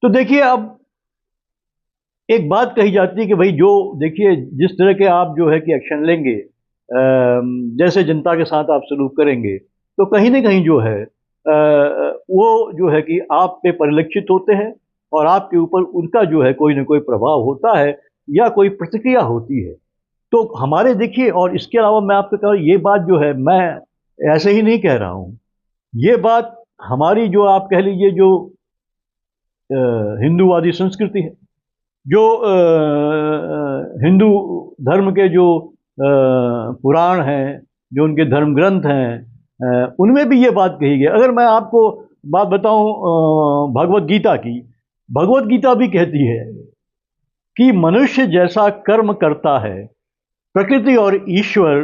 तो देखिए, अब एक बात कही जाती है कि भाई, जो देखिए, जिस तरह के आप जो है कि एक्शन लेंगे, जैसे जनता के साथ आप सलूक करेंगे, तो कहीं ना कहीं जो है वो जो है कि आप पे परिलक्षित होते हैं, और आपके ऊपर उनका जो है कोई ना कोई प्रभाव होता है, या कोई प्रतिक्रिया होती है। तो हमारे देखिए, और इसके अलावा मैं आपको कह, ये बात जो है, मैं ऐसे ही नहीं कह रहा हूँ। ये बात हमारी, जो आप कह लीजिए, जो हिंदूवादी संस्कृति है, जो हिंदू धर्म के जो पुराण हैं, जो उनके धर्म ग्रंथ हैं, उनमें भी ये बात कही गई। अगर मैं आपको बात बताऊं भगवत गीता की, भगवत गीता भी कहती है कि मनुष्य जैसा कर्म करता है, प्रकृति और ईश्वर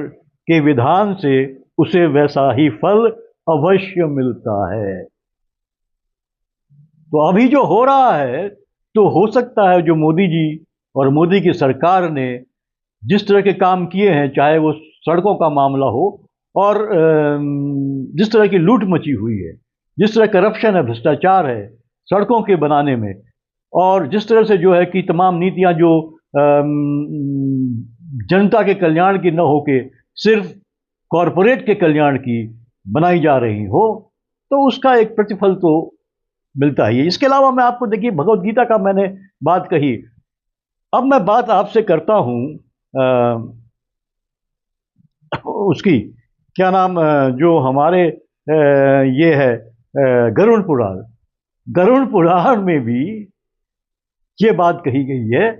के विधान से उसे वैसा ही फल अवश्य मिलता है। तो अभी जो हो रहा है, तो हो सकता है जो मोदी जी और मोदी की सरकार ने जिस तरह के काम किए हैं, चाहे वो सड़कों का मामला हो, और जिस तरह की लूट मची हुई है, जिस तरह करप्शन है, भ्रष्टाचार है सड़कों के बनाने में, और जिस तरह से जो है कि तमाम नीतियां जो जनता के कल्याण की न होके सिर्फ कॉरपोरेट के कल्याण की बनाई जा रही हो, तो उसका एक प्रतिफल तो मिलता ही है। इसके अलावा मैं आपको, देखिए, भगवत गीता का मैंने बात कही। अब मैं बात आपसे करता हूं उसकी, क्या नाम, जो हमारे ये है गरुड़ पुराण। गरुड़ पुराण में भी ये बात कही गई है।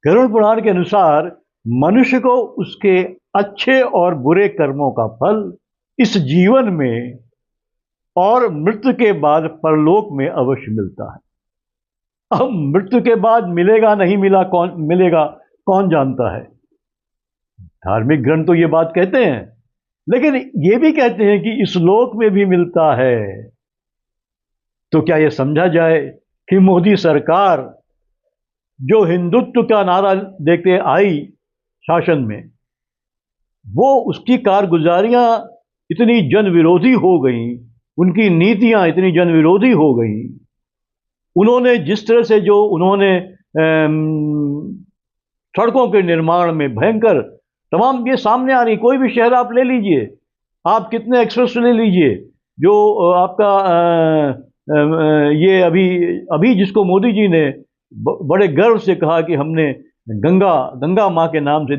गरुड़ पुराण के अनुसार मनुष्य को उसके अच्छे और बुरे कर्मों का फल इस जीवन में और मृत्यु के बाद परलोक में अवश्य मिलता है। अब मृत्यु के बाद मिलेगा नहीं मिला, कौन मिलेगा, कौन जानता है। धार्मिक ग्रंथ तो ये बात कहते हैं, लेकिन ये भी कहते हैं कि इस लोक में भी मिलता है। तो क्या ये समझा जाए कि मोदी सरकार जो हिंदुत्व का नारा देके आई शासन में, वो उसकी कारगुजारियां इतनी जन विरोधी हो गई, उनकी नीतियां इतनी जन विरोधी हो गई, उन्होंने जिस तरह से जो उन्होंने सड़कों के निर्माण में भयंकर तमाम, ये सामने आ रही, कोई भी शहर आप ले लीजिए, आप कितने एक्सप्रेस ले लीजिए, जो आपका ये अभी अभी जिसको मोदी जी ने बड़े गर्व से कहा कि हमने गंगा गंगा माँ के नाम से